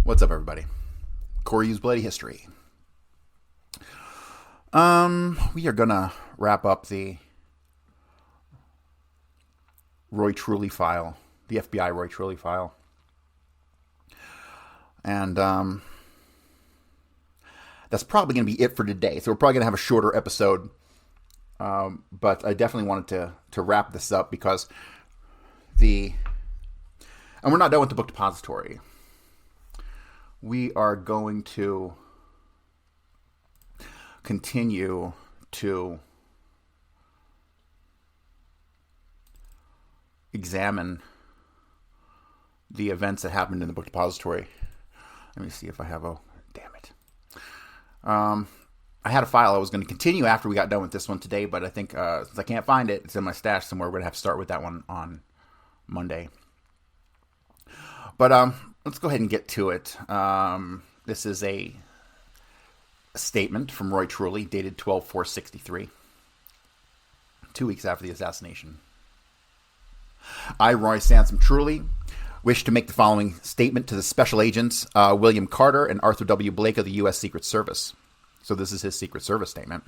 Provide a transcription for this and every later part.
What's up, everybody? Corey's Bloody History. We are gonna wrap up the Roy Truly file, the FBI Roy Truly file, and that's probably gonna be it for today. So we're probably gonna have a shorter episode, but I definitely wanted to wrap this up because and we're not done with the book depository. We are going to continue to examine the events that happened in the book depository. Let me see if I have damn it. I had a file I was going to continue after we got done with this one today, but I think since I can't find it, it's in my stash somewhere. We're going to have to start with that one on Monday. But let's go ahead and get to it. This is a statement from Roy Truly, dated 12/4/63, 2 weeks after the assassination. I, Roy Sansom Truly, wish to make the following statement to the special agents William Carter and Arthur W. Blake of the U.S. Secret Service. So this is his Secret Service statement.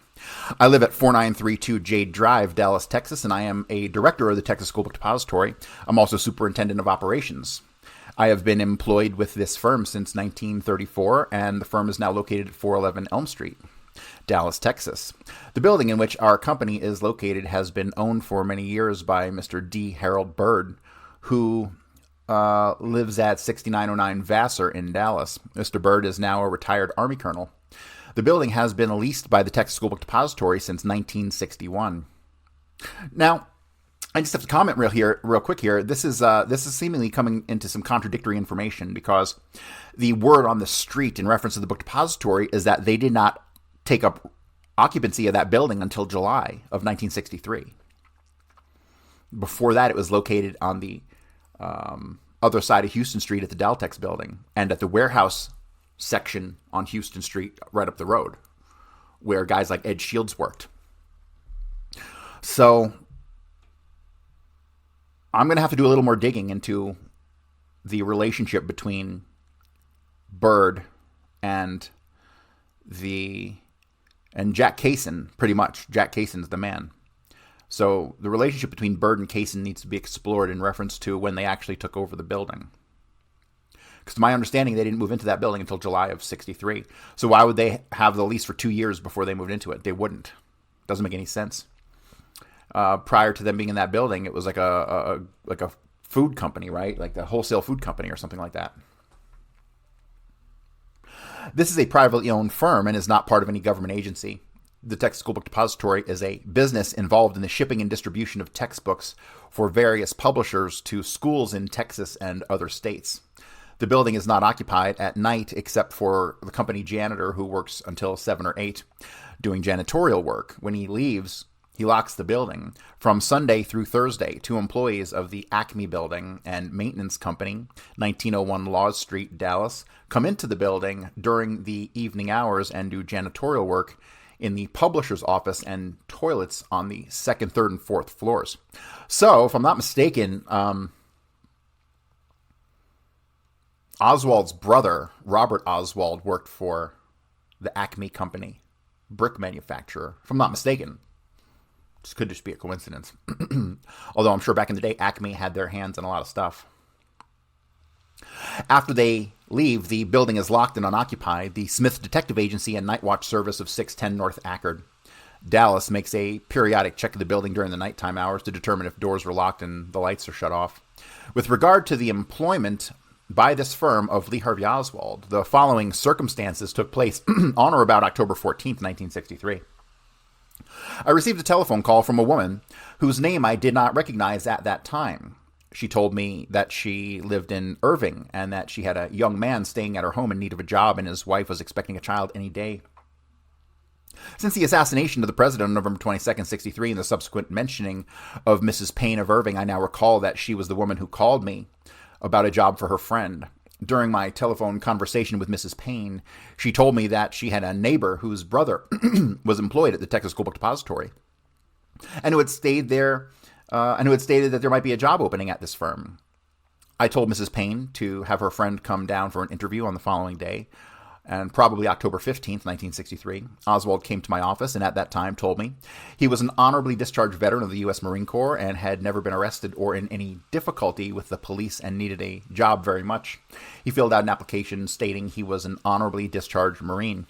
I live at 4932 Jade Drive, Dallas, Texas, and I am a director of the Texas School Book Depository. I'm also superintendent of operations. I have been employed with this firm since 1934, and the firm is now located at 411 Elm Street, Dallas, Texas. The building in which our company is located has been owned for many years by Mr. D. Harold Byrd, who lives at 6909 Vassar in Dallas. Mr. Byrd is now a retired Army colonel. The building has been leased by the Texas School Book Depository since 1961. Now, I just have to comment real quick here. This is seemingly coming into some contradictory information because the word on the street in reference to the book depository is that they did not take up occupancy of that building until July of 1963. Before that, it was located on the other side of Houston Street at the Daltex building and at the warehouse section on Houston Street right up the road where guys like Ed Shields worked. So I'm going to have to do a little more digging into the relationship between Byrd and Jack Kaysen, pretty much. Jack Kaysen's the man. So the relationship between Byrd and Kaysen needs to be explored in reference to when they actually took over the building. Because to my understanding, they didn't move into that building until July of 63. So why would they have the lease for 2 years before they moved into it? They wouldn't. Doesn't make any sense. Prior to them being in that building, it was like a food company, right? Like a wholesale food company or something like that. This is a privately owned firm and is not part of any government agency. The Texas School Book Depository is a business involved in the shipping and distribution of textbooks for various publishers to schools in Texas and other states. The building is not occupied at night except for the company janitor who works until 7 or 8 doing janitorial work. When he leaves, he locks the building. From Sunday through Thursday, 2 employees of the Acme Building and Maintenance Company, 1901 Laws Street, Dallas, come into the building during the evening hours and do janitorial work in the publisher's office and toilets on the 2nd, 3rd, and 4th floors. So, if I'm not mistaken, Oswald's brother, Robert Oswald, worked for the Acme Company, brick manufacturer, if I'm not mistaken. This could just be a coincidence. Although I'm sure back in the day, Acme had their hands in a lot of stuff. After they leave, the building is locked and unoccupied. The Smith Detective Agency and Night Watch Service of 610 North Ackerd, Dallas, makes a periodic check of the building during the nighttime hours to determine if doors were locked and the lights are shut off. With regard to the employment by this firm of Lee Harvey Oswald, the following circumstances took place on or about October 14th, 1963. I received a telephone call from a woman whose name I did not recognize at that time. She told me that she lived in Irving and that she had a young man staying at her home in need of a job and his wife was expecting a child any day. Since the assassination of the president on November 22nd, 63, and the subsequent mentioning of Mrs. Payne of Irving, I now recall that she was the woman who called me about a job for her friend. During my telephone conversation with Mrs. Payne, she told me that she had a neighbor whose brother was employed at the Texas School Book Depository and who had stayed there and who had stated that there might be a job opening at this firm. I told Mrs. Payne to have her friend come down for an interview on the following day, and probably October 15th, 1963, Oswald came to my office and at that time told me he was an honorably discharged veteran of the U.S. Marine Corps and had never been arrested or in any difficulty with the police and needed a job very much. He filled out an application stating he was an honorably discharged Marine.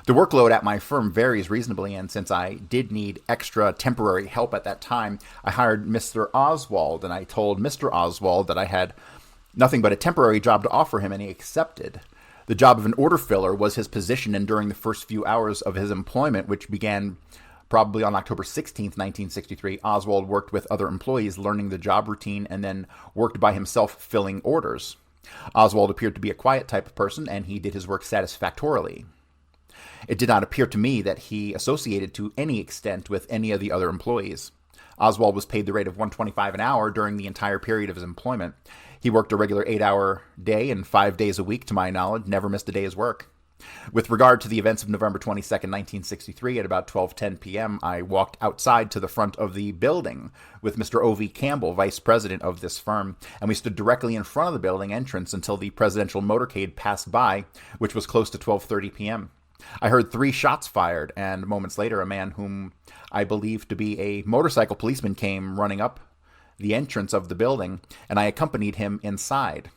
The workload at my firm varies reasonably, and since I did need extra temporary help at that time, I hired Mr. Oswald, and I told Mr. Oswald that I had nothing but a temporary job to offer him, and he accepted. The job of an order filler was his position, and during the first few hours of his employment, which began probably on October 16th, 1963, Oswald worked with other employees learning the job routine and then worked by himself filling orders. Oswald appeared to be a quiet type of person, and he did his work satisfactorily. It did not appear to me that he associated to any extent with any of the other employees. Oswald was paid the rate of $125 an hour during the entire period of his employment. He worked a regular 8-hour day and 5 days a week, to my knowledge, never missed a day's work. With regard to the events of November 22nd, 1963, at about 12:10 p.m., I walked outside to the front of the building with Mr. O.V. Campbell, vice president of this firm, and we stood directly in front of the building entrance until the presidential motorcade passed by, which was close to 12:30 p.m. I heard 3 shots fired, and moments later, a man whom I believed to be a motorcycle policeman came running up the entrance of the building, and I accompanied him inside.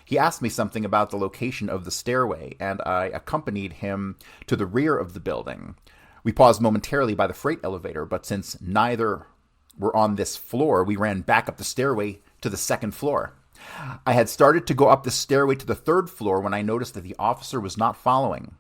He asked me something about the location of the stairway, and I accompanied him to the rear of the building. We paused momentarily by the freight elevator, but since neither were on this floor, we ran back up the stairway to the 2nd floor. I had started to go up the stairway to the 3rd floor when I noticed that the officer was not following,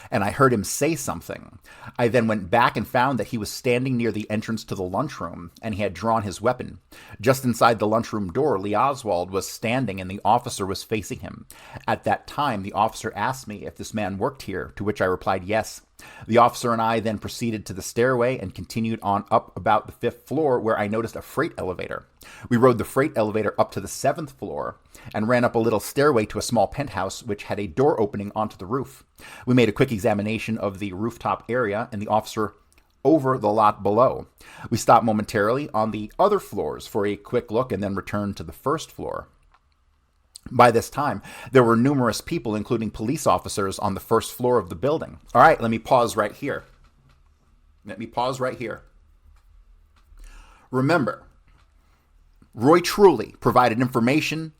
and I heard him say something. I then went back and found that he was standing near the entrance to the lunchroom, and he had drawn his weapon. Just inside the lunchroom door, Lee Oswald was standing, and the officer was facing him. At that time, the officer asked me if this man worked here, to which I replied yes. The officer and I then proceeded to the stairway and continued on up about the 5th floor, where I noticed a freight elevator. We rode the freight elevator up to the 7th floor and ran up a little stairway to a small penthouse which had a door opening onto the roof. We made a quick examination of the rooftop area and the officer over the lot below. We stopped momentarily on the other floors for a quick look and then returned to the 1st floor. By this time, there were numerous people, including police officers, on the 1st floor of the building. All right, let me pause right here. Remember, Roy Truly provided information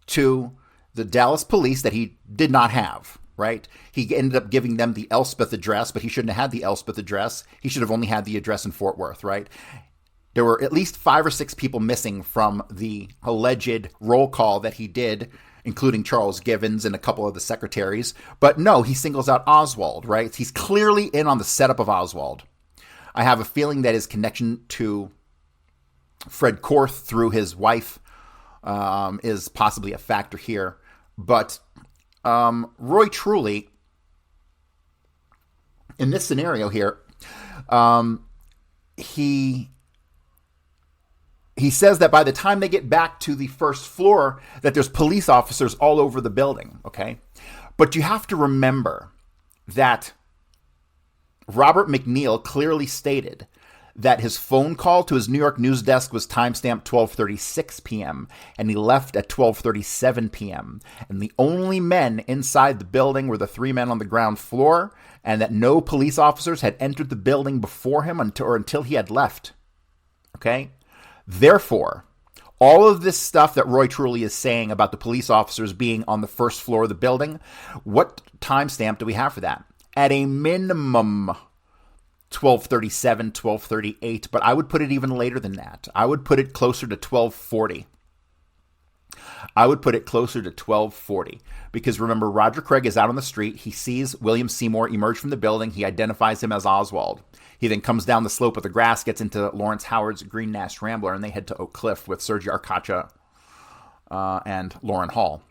to the Dallas police that he did not have, right? He ended up giving them the Elspeth address, but he shouldn't have had the Elspeth address. He should have only had the address in Fort Worth, right? There were at least 5 or 6 people missing from the alleged roll call that he did, including Charles Givens and a couple of the secretaries. But no, he singles out Oswald, right? He's clearly in on the setup of Oswald. I have a feeling that his connection to Fred Korth through his wife is possibly a factor here. But Roy Truly, in this scenario here, he says that by the time they get back to the 1st floor, that there's police officers all over the building, okay? But you have to remember that Robert McNeil clearly stated that his phone call to his New York news desk was timestamped 12:36 p.m., and he left at 12:37 p.m. And the only men inside the building were the 3 men on the ground floor, and that no police officers had entered the building before him until he had left, okay? Therefore, all of this stuff that Roy Truly is saying about the police officers being on the 1st floor of the building, what timestamp do we have for that? At a minimum, 12:37, 12:38, but I would put it even later than that. I would put it closer to 12:40. Because remember, Roger Craig is out on the street. He sees William Seymour emerge from the building. He identifies him as Oswald. He then comes down the slope of the grass, gets into Lawrence Howard's Green Nash Rambler, and they head to Oak Cliff with Sergei Arkacha and Lauren Hall.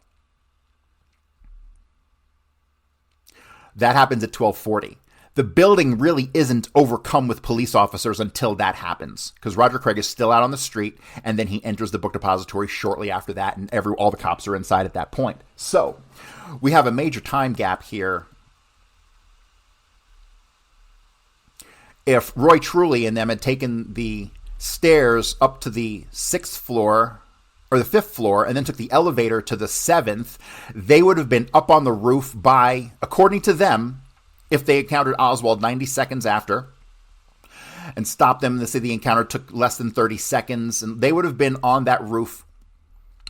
That happens at 12:40. The building really isn't overcome with police officers until that happens, because Roger Craig is still out on the street, and then he enters the book depository shortly after that, and all the cops are inside at that point. So we have a major time gap here. If Roy Truly and them had taken the stairs up to the 6th floor or the 5th floor and then took the elevator to the 7th, they would have been up on the roof by, according to them, if they encountered Oswald 90 seconds after and stopped them. They say the encounter took less than 30 seconds, and they would have been on that roof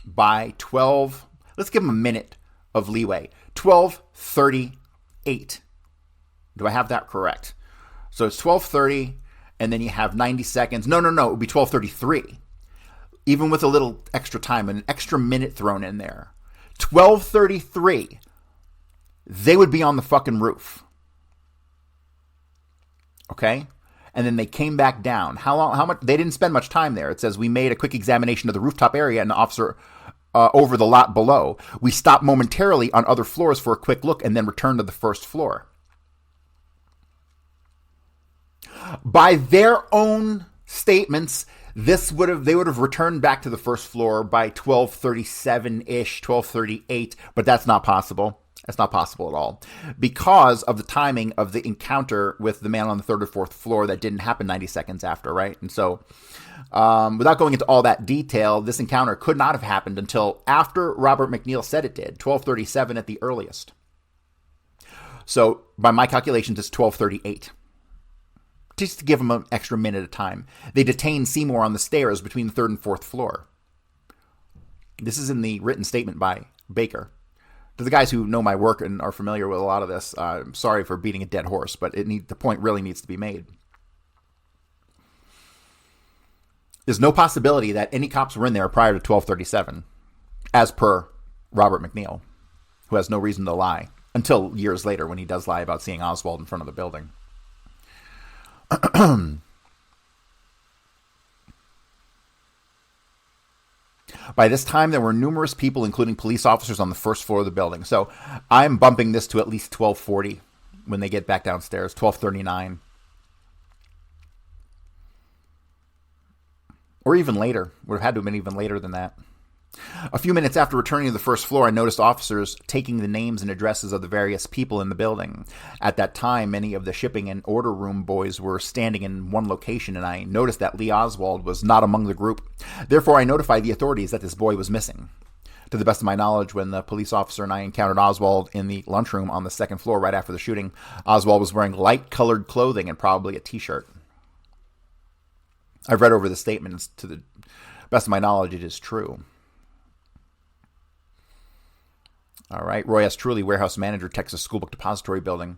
by 12. Let's give them a minute of leeway. 12:38. Do I have that correct? So it's 12:30, and then you have 90 seconds. No. It would be 12:33. Even with a little extra time and an extra minute thrown in there. 12:33. They would be on the fucking roof. Okay? And then they came back down. How long? How much? They didn't spend much time there. It says, we made a quick examination of the rooftop area and the officer over the lot below. We stopped momentarily on other floors for a quick look and then returned to the 1st floor. By their own statements, they would have returned back to the 1st floor by 12:37-ish, 12:38, but that's not possible. That's not possible at all because of the timing of the encounter with the man on the 3rd or 4th floor that didn't happen 90 seconds after, right? And so without going into all that detail, this encounter could not have happened until after Robert McNeil said it did, 12:37 at the earliest. So by my calculations, it's 12:38. Just to give them an extra minute of time. They detained Seymour on the stairs between the 3rd and 4th floor. This is in the written statement by Baker. To the guys who know my work and are familiar with a lot of this, I'm sorry for beating a dead horse, but the point really needs to be made. There's no possibility that any cops were in there prior to 12:37, as per Robert McNeil, who has no reason to lie, until years later when he does lie about seeing Oswald in front of the building. By this time, there were numerous people, including police officers, on the 1st floor of the building. So I'm bumping this to at least 12:40 when they get back downstairs, 12:39. Or even later. Would have had to have been even later than that. A few minutes after returning to the 1st floor, I noticed officers taking the names and addresses of the various people in the building. At that time, many of the shipping and order room boys were standing in one location, and I noticed that Lee Oswald was not among the group. Therefore, I notified the authorities that this boy was missing. To the best of my knowledge, when the police officer and I encountered Oswald in the lunchroom on the 2nd floor right after the shooting, Oswald was wearing light-colored clothing and probably a T-shirt. I've read over the statements. To the best of my knowledge, it is true. All right. Roy S. Truly, warehouse manager, Texas School Book Depository Building,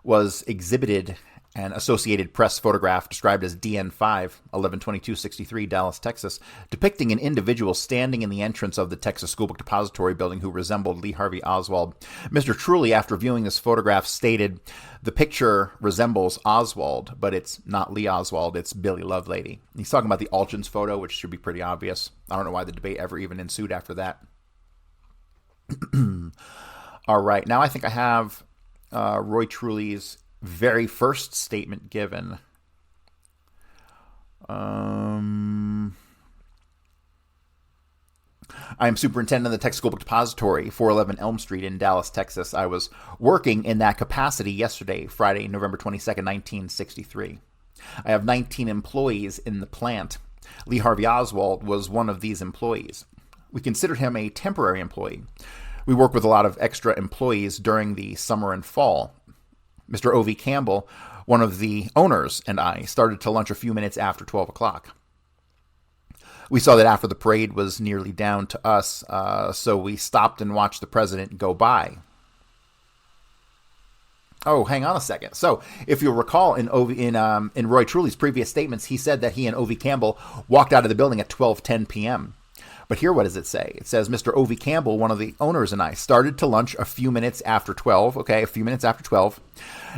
was exhibited an Associated Press photograph described as DN5, 112263, Dallas, Texas, depicting an individual standing in the entrance of the Texas School Book Depository Building who resembled Lee Harvey Oswald. Mr. Truly, after viewing this photograph, stated, the picture resembles Oswald, but it's not Lee Oswald, it's Billy Lovelady. He's talking about the Alchins photo, which should be pretty obvious. I don't know why the debate ever even ensued after that. All right. Now I think I have Roy Truly's very first statement given. I am superintendent of the Texas School Book Depository, 411 Elm Street in Dallas, Texas. I was working in that capacity yesterday, Friday, November 22nd, 1963. I have 19 employees in the plant. Lee Harvey Oswald was one of these employees. We considered him a temporary employee. We work with a lot of extra employees during the summer and fall. Mr. O.V. Campbell, one of the owners, and I started to lunch a few minutes after 12 o'clock. We saw that after the parade was nearly down to us, so we stopped and watched the president go by. Oh, hang on a second. So, if you'll recall, in Roy Truly's previous statements, he said that he and O.V. Campbell walked out of the building at 12:10 p.m., but here, what does it say? It says, Mr. O.V. Campbell, one of the owners, and I started to lunch a few minutes after 12. Okay, a few minutes after 12.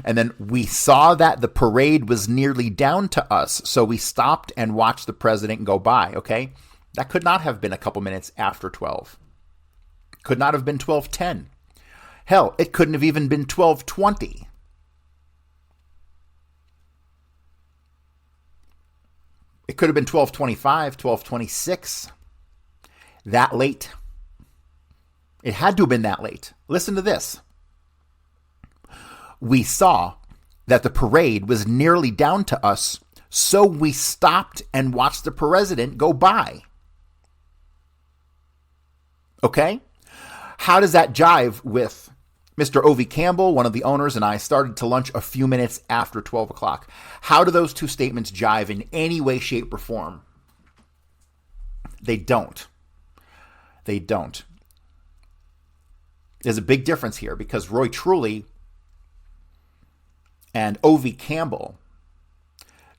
And then we saw that the parade was nearly down to us. So we stopped and watched the president go by. Okay, that could not have been a couple minutes after 12. Could not have been 12:10. Hell, it couldn't have even been 12:20. It could have been 12:25, 12:26. That late. It had to have been that late. Listen to this. We saw that the parade was nearly down to us, so we stopped and watched the president go by. Okay? How does that jive with Mr. O.V. Campbell, one of the owners, and I started to lunch a few minutes after 12 o'clock? How do those two statements jive in any way, shape, or form? They don't. They don't. There's a big difference here because Roy Truly and O.V. Campbell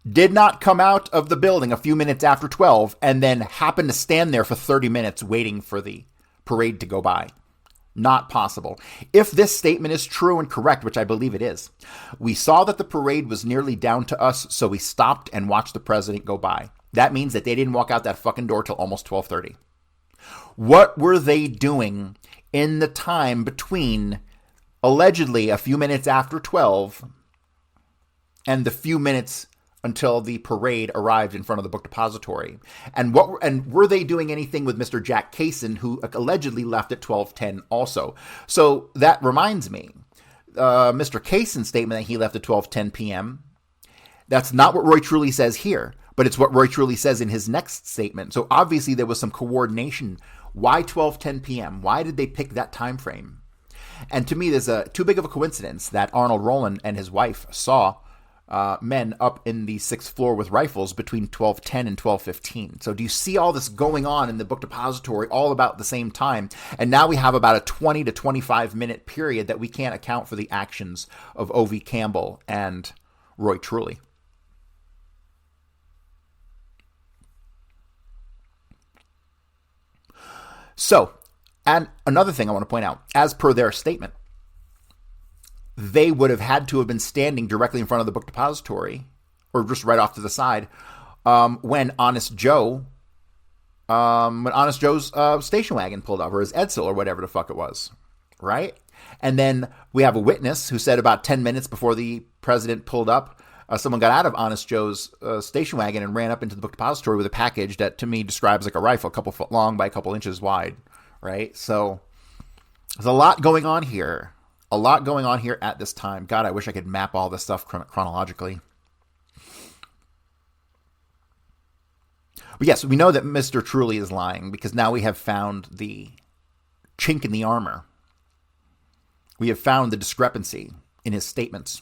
did not come out of the building a few minutes after 12 and then happen to stand there for 30 minutes waiting for the parade to go by. Not possible. If this statement is true and correct, which I believe it is, we saw that the parade was nearly down to us, so we stopped and watched the president go by. That means that they didn't walk out that fucking door till almost 12:30. What were they doing in the time between allegedly a few minutes after 12 and the few minutes until the parade arrived in front of the book depository? And were they doing anything with Mr. Jack Kaysen, who allegedly left at 12:10 also? So that reminds me, Mr. Kaysen's statement that he left at 12:10 p.m., that's not what Roy Truly says here, but it's what Roy Truly says in his next statement. So obviously there was some coordination. Why 12:10 p.m.? Why did they pick that time frame? And to me, there's too big of a coincidence that Arnold Rowland and his wife saw men up in the 6th floor with rifles between 12:10 and 12:15. So do you see all this going on in the book depository all about the same time? And now we have about a 20 to 25 minute period that we can't account for the actions of O.V. Campbell and Roy Truly. So, and another thing I want to point out, as per their statement, they would have had to have been standing directly in front of the book depository, or just right off to the side, when Honest Joe's station wagon pulled up, or his Edsel, or whatever the fuck it was, right? And then we have a witness who said about 10 minutes before the president pulled up, someone got out of Honest Joe's station wagon and ran up into the book depository with a package that to me describes like a rifle, a couple foot long by a couple inches wide, right? So there's a lot going on here. A lot going on here at this time. God, I wish I could map all this stuff chronologically. But yes, we know that Mr. Truly is lying because now we have found the chink in the armor. We have found the discrepancy in his statements.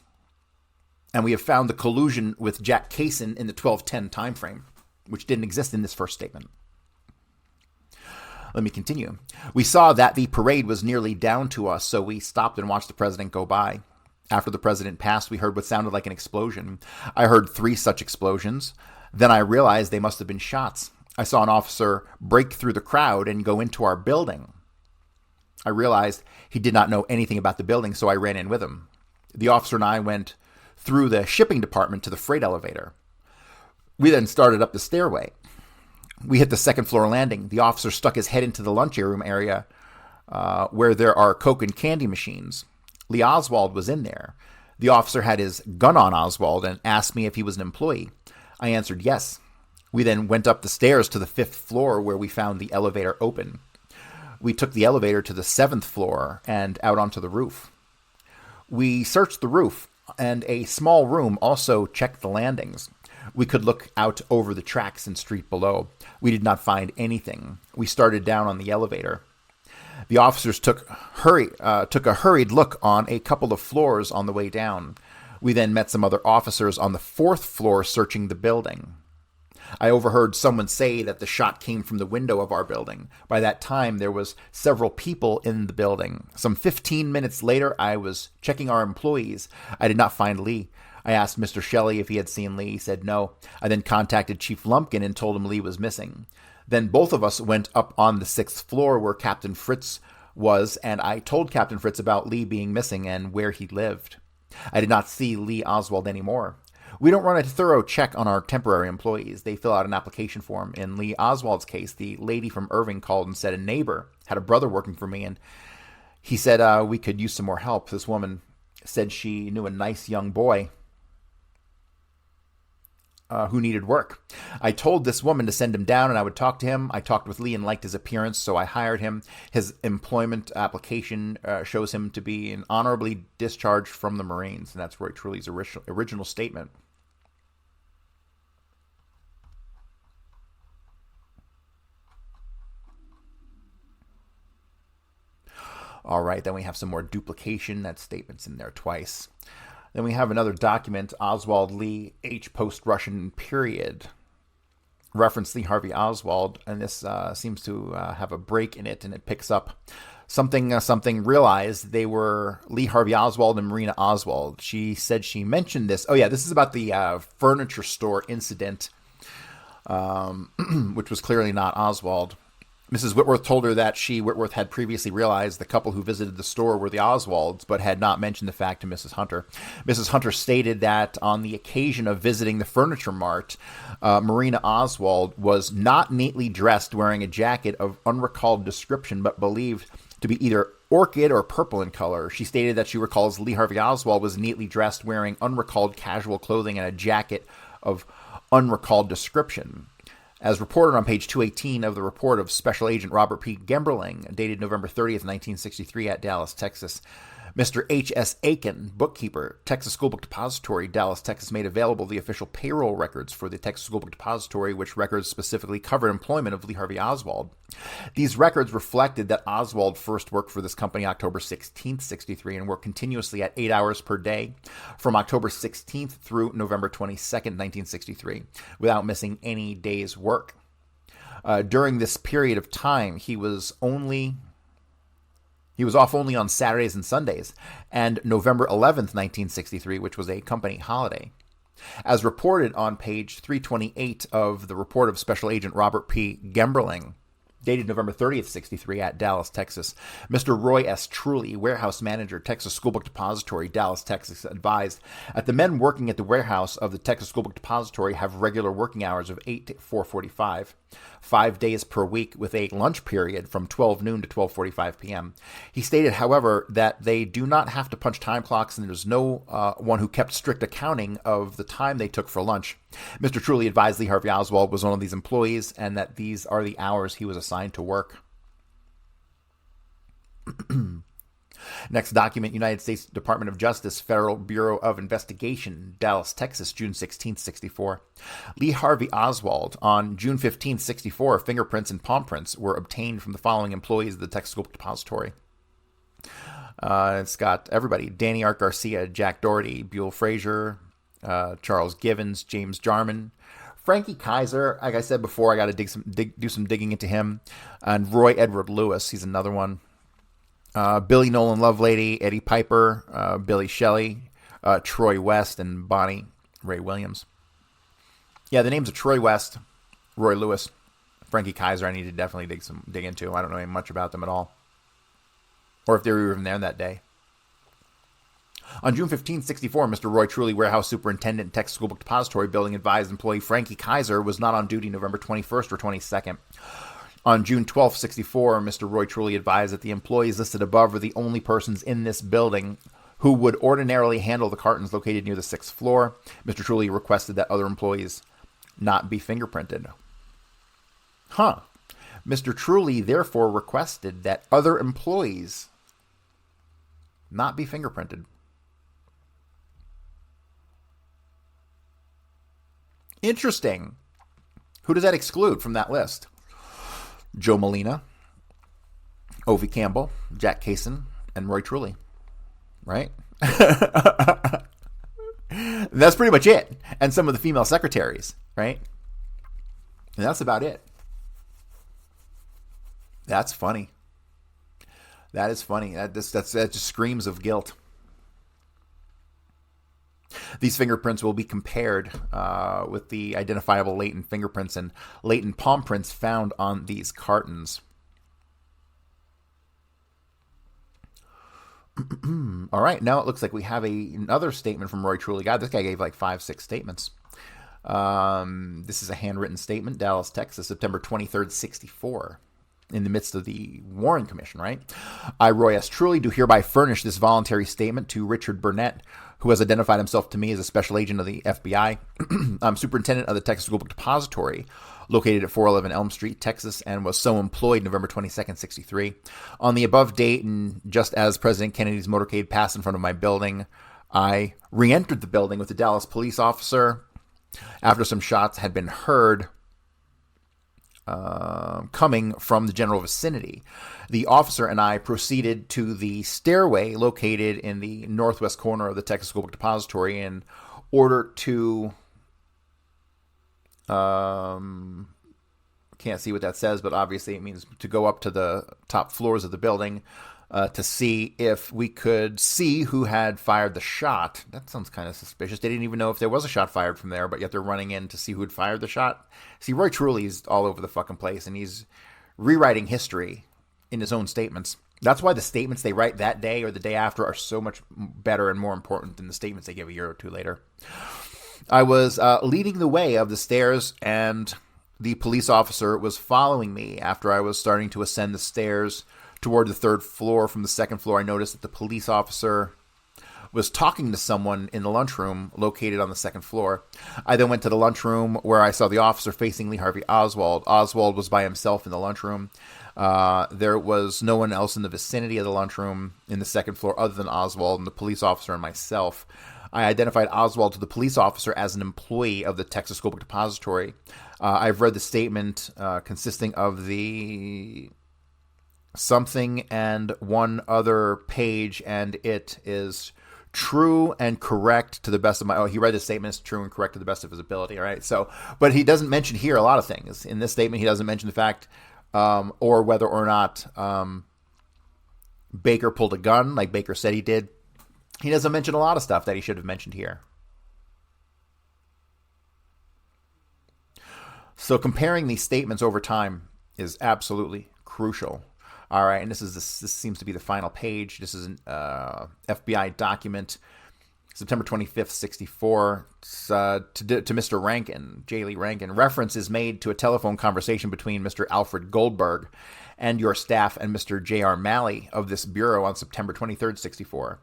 And we have found the collusion with Jack Kaysen in the 12:10 time frame, which didn't exist in this first statement. Let me continue. We saw that the parade was nearly down to us, so we stopped and watched the president go by. After the president passed, we heard what sounded like an explosion. I heard 3 such explosions. Then I realized they must have been shots. I saw an officer break through the crowd and go into our building. I realized he did not know anything about the building, so I ran in with him. The officer and I went through the shipping department to the freight elevator. We then started up the stairway. We hit the 2nd floor landing. The officer stuck his head into the lunchroom area where there are Coke and candy machines. Lee Oswald was in there. The officer had his gun on Oswald and asked me if he was an employee. I answered yes. We then went up the stairs to the 5th floor where we found the elevator open. We took the elevator to the 7th floor and out onto the roof. We searched the roof, and a small room also checked the landings. We could look out over the tracks and street below. We did not find anything. We started down on the elevator. The officers took a hurried look on a couple of floors on the way down. We then met some other officers on the 4th floor searching the building. I overheard someone say that the shot came from the window of our building. By that time, there was several people in the building. Some 15 minutes later, I was checking our employees. I did not find Lee. I asked Mr. Shelley if he had seen Lee. He said no. I then contacted Chief Lumpkin and told him Lee was missing. Then both of us went up on the 6th floor where Captain Fritz was, and I told Captain Fritz about Lee being missing and where he lived. I did not see Lee Oswald anymore. We don't run a thorough check on our temporary employees. They fill out an application form. In Lee Oswald's case, the lady from Irving called and said a neighbor had a brother working for me, and he said we could use some more help. This woman said she knew a nice young boy who needed work. I told this woman to send him down and I would talk to him. I talked with Lee and liked his appearance, so I hired him. His employment application shows him to be an honorably discharged from the Marines, and that's Roy Truly's original statement. All right, then we have some more duplication. That statement's in there twice. Then we have another document, Oswald Lee, H. Post-Russian period. Reference Lee Harvey Oswald, and this seems to have a break in it, and it picks up something realized they were Lee Harvey Oswald and Marina Oswald. She said she mentioned this. Oh, yeah, this is about the furniture store incident, which was clearly not Oswald. Mrs. Whitworth told her that Whitworth, had previously realized the couple who visited the store were the Oswalds, but had not mentioned the fact to Mrs. Hunter. Mrs. Hunter stated that on the occasion of visiting the furniture mart, Marina Oswald was not neatly dressed, wearing a jacket of unrecalled description, but believed to be either orchid or purple in color. She stated that she recalls Lee Harvey Oswald was neatly dressed, wearing unrecalled casual clothing and a jacket of unrecalled description. As reported on page 218 of the report of Special Agent Robert P. Gemberling, dated November 30th, 1963 at Dallas, Texas, Mr. H.S. Aiken, bookkeeper, Texas School Book Depository, Dallas, Texas, made available the official payroll records for the Texas School Book Depository, which records specifically covered employment of Lee Harvey Oswald. These records reflected that Oswald first worked for this company October 16th, 63, and worked continuously at 8 hours per day from October 16th through November 22nd, 1963, without missing any day's work. During this period of time, he was off only on Saturdays and Sundays, and November 11th, 1963, which was a company holiday. As reported on page 328 of the report of Special Agent Robert P. Gemberling, dated November 30th, 63 at Dallas, Texas, Mr. Roy S. Truly, warehouse manager, Texas School Book Depository, Dallas, Texas, advised that the men working at the warehouse of the Texas School Book Depository have regular working hours of 8 to 4:45, 5 days per week, with a lunch period from 12 noon to 12:45 p.m. He stated, however, that they do not have to punch time clocks, and there's no one who kept strict accounting of the time they took for lunch. Mr. Truly advised Lee Harvey Oswald was one of these employees, and that these are the hours he was assigned to work. Next document, United States Department of Justice, Federal Bureau of Investigation, Dallas, Texas, June 16, 64. Lee Harvey Oswald. On June 15, 64, fingerprints and palm prints were obtained from the following employees of the Texas School Book Depository. It's got everybody: Danny Art Garcia, Jack Doherty, Buell Frazier, Charles Givens, James Jarman, Frankie Kaiser. Like I said before, I got to do some digging into him. And Roy Edward Lewis, he's another one. Billy Nolan Lovelady, Eddie Piper, Billy Shelley, Troy West, and Bonnie Ray Williams. Yeah, the names of Troy West, Roy Lewis, Frankie Kaiser, I need to definitely dig into. I don't know much about them at all, or if they were even there that day. On June 15, 64, Mr. Roy Truly, warehouse superintendent at Texas School Book Depository Building, advised employee Frankie Kaiser was not on duty November 21st or 22nd. On June 12, 64, Mr. Roy Truly advised that the employees listed above were the only persons in this building who would ordinarily handle the cartons located near the 6th floor. Mr. Truly requested that other employees not be fingerprinted. Mr. Truly therefore requested that other employees not be fingerprinted. Interesting. Who does that exclude from that list? Joe Molina, Ovi Campbell, Jack Kaysen, and Roy Truly. Right? That's pretty much it. And some of the female secretaries, right? And that's about it. That's funny. That is funny. That just screams of guilt. These fingerprints will be compared with the identifiable latent fingerprints and latent palm prints found on these cartons. All right, now it looks like we have another statement from Roy Truly. God, this guy gave like 5-6 statements. This is a handwritten statement, Dallas, Texas, September 23rd, 64. In the midst of the Warren Commission, right? I, Roy S. Truly, do hereby furnish this voluntary statement to Richard Burnett, who has identified himself to me as a special agent of the FBI. I'm superintendent of the Texas School Book Depository, located at 411 Elm Street, Texas, and was so employed November 22nd, 63. On the above date, and just as President Kennedy's motorcade passed in front of my building, I re-entered the building with a Dallas police officer. After some shots had been heard, coming from the general vicinity. The officer and I proceeded to the stairway located in the northwest corner of the Texas School Book Depository in order to... can't see what that says, but obviously it means to go up to the top floors of the building to see if we could see who had fired the shot. That sounds kind of suspicious. They didn't even know if there was a shot fired from there, but yet they're running in to see who had fired the shot. See, Roy Truly's all over the fucking place, and he's rewriting history in his own statements. That's why the statements they write that day or the day after are so much better and more important than the statements they give a year or two later. I was leading the way up the stairs, and the police officer was following me. After I was starting to ascend the stairs toward the third floor from the second floor, I noticed that the police officer was talking to someone in the lunchroom located on the second floor. I then went to the lunchroom where I saw the officer facing Lee Harvey Oswald. Oswald was by himself in the lunchroom. There was no one else in the vicinity of the lunchroom in the second floor other than Oswald and the police officer and myself. I identified Oswald to the police officer as an employee of the Texas School Book Depository. I've read the statement consisting of the something and one other page, and it is true and correct to the best of my... Oh, he read the statement as true and correct to the best of his ability, all right? So, but he doesn't mention here a lot of things. In this statement, he doesn't mention the fact or whether or not Baker pulled a gun like Baker said he did. He doesn't mention a lot of stuff that he should have mentioned here. So comparing these statements over time is absolutely crucial. All right, and this seems to be the final page. This is an FBI document, September 25th, 64, to Mr. Rankin, J. Lee Rankin. Reference is made to a telephone conversation between Mr. Alfred Goldberg and your staff and Mr. J.R. Malley of this bureau on September 23rd, 64.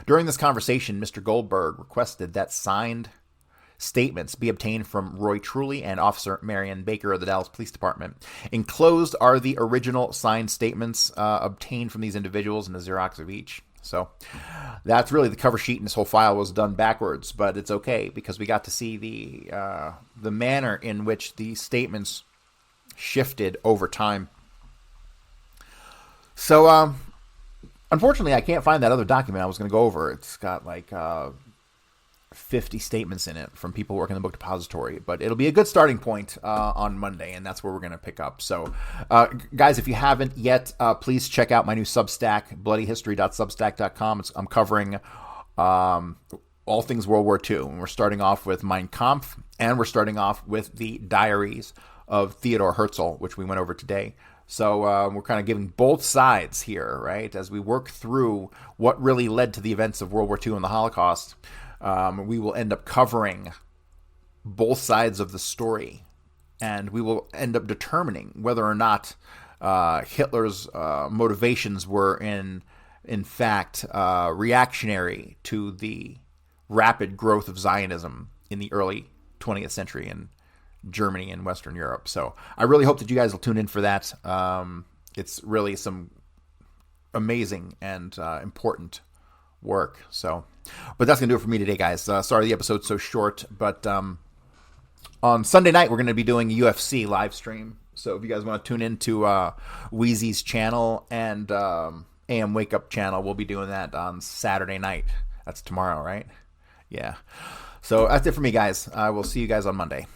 During this conversation, Mr. Goldberg requested that signed statements be obtained from Roy Truly and Officer Marion Baker of the Dallas Police Department. Enclosed are the original signed statements obtained from these individuals and a Xerox of each. So that's really the cover sheet, and this whole file was done backwards, but it's okay because we got to see the manner in which the statements shifted over time. So, unfortunately, I can't find that other document I was going to go over. It's got like 50 statements in it from people working in the book depository, but it'll be a good starting point on Monday, and that's where we're going to pick up. So, guys, if you haven't yet, please check out my new Substack, bloodyhistory.substack.com. I'm covering all things World War II, and we're starting off with Mein Kampf, and we're starting off with the diaries of Theodore Herzl, which we went over today. So we're kind of giving both sides here, right? As we work through what really led to the events of World War II and the Holocaust, we will end up covering both sides of the story. And we will end up determining whether or not Hitler's motivations were in fact reactionary to the rapid growth of Zionism in the early 20th century in Germany and Western Europe. So I really hope that you guys will tune in for that. It's really some amazing and important work. So, but that's going to do it for me today, guys. Sorry the episode's so short, but on Sunday night, we're going to be doing a UFC live stream. So if you guys want to tune into Wheezy's channel and AM Wake Up channel, we'll be doing that on Saturday night. That's tomorrow, right? Yeah. So that's it for me, guys. I will see you guys on Monday.